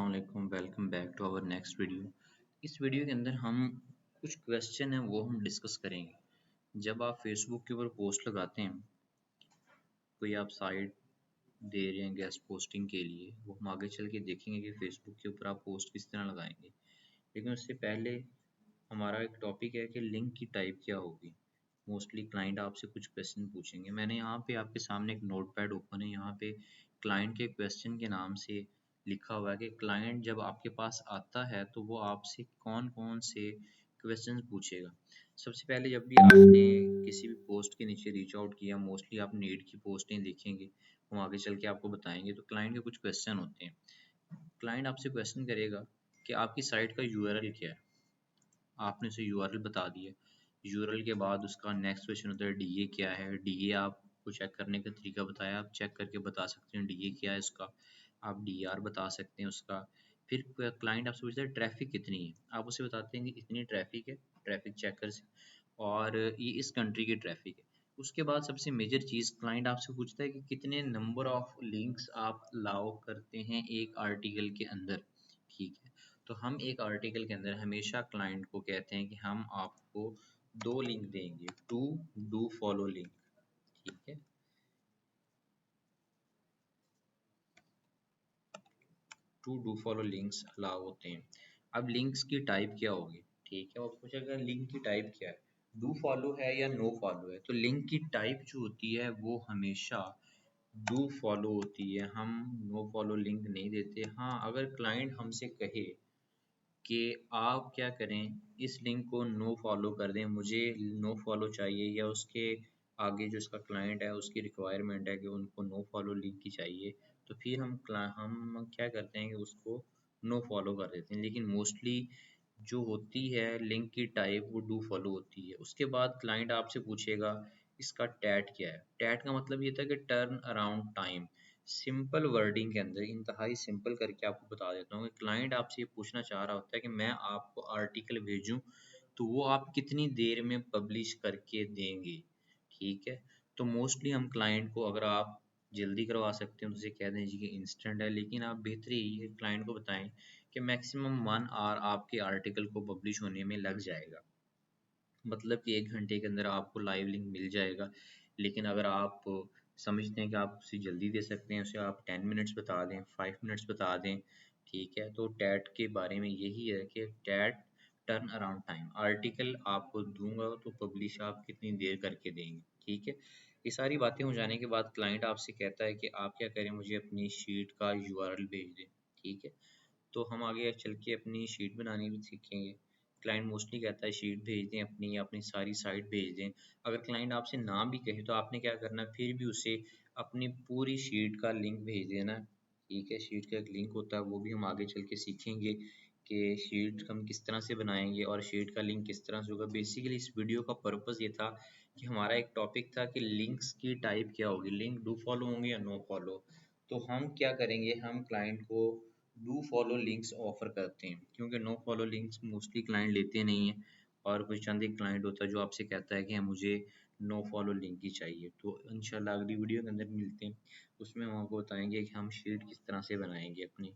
अस्सलाम वालेकुम, welcome back to our next video. इस वीडियो के अंदर हम कुछ क्वेश्चन हैं वो हम डिस्कस करेंगे। जब आप फेसबुक के ऊपर पोस्ट लगाते हैं, कोई आप साइट दे रहे हैं गेस्ट पोस्टिंग के लिए, वो हम आगे चल के देखेंगे कि फेसबुक के ऊपर आप पोस्ट किस तरह लगाएंगे। लेकिन उससे पहले हमारा एक टॉपिक है कि लिंक की टाइप क्या होगी। मोस्टली क्लाइंट आपसे कुछ क्वेश्चन पूछेंगे। मैंने यहाँ पे आपके सामने एक नोटपैड ओपन है, यहाँ पे क्लाइंट के क्वेश्चन के नाम से लिखा हुआ है कि क्लाइंट जब आपके पास आता है तो वो आपसे कौन कौन से क्वेश्चन पूछेगा। सबसे पहले जब भी आपने किसी भी पोस्ट के नीचे रीच आउट किया, मोस्टली आप नीड की पोस्टें देखेंगे, हम आगे चल के आपको बताएंगे। तो क्लाइंट के कुछ क्वेश्चन होते हैं। क्लाइंट आपसे क्वेश्चन करेगा कि आपकी साइट का यूआरएल क्या है। आपने उसे यूआरएल बता दिया। यूआरएल के बाद उसका नेक्स्ट क्वेश्चन होता है डीए क्या है। डीए आपको चेक करने का तरीका बताया, आप चेक करके बता सकते हैं डीए क्या है उसका। आप डीआर बता सकते हैं उसका। फिर क्लाइंट आपसे पूछता है ट्रैफिक कितनी है, आप उसे बताते हैं कि इतनी ट्रैफिक है ट्रैफिक चेकर से, और ये इस कंट्री की ट्रैफिक है। उसके बाद सबसे मेजर चीज़ क्लाइंट आपसे पूछता है कि कितने नंबर ऑफ लिंक्स आप अलाउ करते हैं एक आर्टिकल के अंदर। ठीक है, तो हम एक आर्टिकल के अंदर हमेशा क्लाइंट को कहते हैं कि हम आपको 2 लिंक देंगे, टू डू फॉलो लिंक। ठीक है, two do follow links allow होते हैं। अब लिंक्स की टाइप क्या होगी। ठीक है, वो पूछेगा लिंक की टाइप क्या है, डू फॉलो है या नो फॉलो है। तो लिंक की टाइप जो होती है वो हमेशा डू फॉलो होती है। हम नो फॉलो लिंक नहीं देते। हाँ, अगर क्लाइंट हमसे कहे कि आप क्या करें, इस लिंक को नो फॉलो कर दें, मुझे नो फॉलो चाहिए, या उसके आगे जो इसका क्लाइंट है उसकी रिक्वायरमेंट है कि उनको नो फॉलो लिंक की चाहिए, तो फिर हम क्या करते हैं कि उसको नो फॉलो कर देते हैं। लेकिन मोस्टली जो होती है लिंक की टाइप वो डू फॉलो होती है। उसके बाद क्लाइंट आपसे पूछेगा इसका टैट क्या है। टैट का मतलब ये था कि turn around time. Simple wording के अंदर इंतहाई सिंपल करके आपको बता देता हूँ कि क्लाइंट आपसे ये पूछना चाह रहा होता है कि मैं आपको आर्टिकल भेजूँ तो वो आप कितनी देर में पब्लिश करके देंगे। ठीक है, तो मोस्टली हम क्लाइंट को, अगर आप जल्दी करवा सकते हैं तो उसे कह दें जी कि इंस्टेंट है, लेकिन आप बेहतर यही है क्लाइंट को बताएं कि मैक्सिमम 1 आवर आपके आर्टिकल को पब्लिश होने में लग जाएगा। मतलब कि 1 घंटे के अंदर आपको लाइव लिंक मिल जाएगा। लेकिन अगर आप समझते हैं कि आप उसे जल्दी दे सकते हैं, उसे आप 10 मिनट्स बता दें, 5 मिनट्स बता दें। ठीक है, तो टैट के बारे में यही है कि TAT turn around time, article आपको दूंगा तो पब्लिश आप कितनी देर करके देंगे। ठीक है, ये सारी बातें हो जाने के बाद क्लाइंट आपसे कहता है कि आप क्या करें, मुझे अपनी शीट का यूआरएल भेज दें। ठीक है, तो हम आगे चल के अपनी शीट बनानी भी सीखेंगे। क्लाइंट मोस्टली कहता है शीट भेज दें अपनी, या अपनी सारी साइट भेज दें। अगर क्लाइंट आपसे ना भी कहे तो आपने क्या करना है, फिर भी उसे अपनी पूरी शीट का लिंक भेज देना है। ठीक है, शीट का एक लिंक होता है, वो भी हम आगे चल के सीखेंगे कि शीट हम किस तरह से बनाएंगे और शीट का लिंक किस तरह से होगा। बेसिकली इस वीडियो का पर्पज़ ये था कि हमारा एक टॉपिक था कि लिंक्स की टाइप क्या होगी, लिंक डू फॉलो होंगे या नो फॉलो। तो हम क्या करेंगे, हम क्लाइंट को डू फॉलो लिंक्स ऑफर करते हैं, क्योंकि no follow links mostly client लेते नहीं हैं। और कुछ चंद एक क्लाइंट होता है जो आपसे कहता है कि हाँ, मुझे नो फॉलो लिंक ही चाहिए। तो इंशाल्लाह अगली वीडियो के अंदर मिलते हैं, उसमें हम आपको बताएंगे कि हम शीट किस तरह से बनाएंगे अपनी।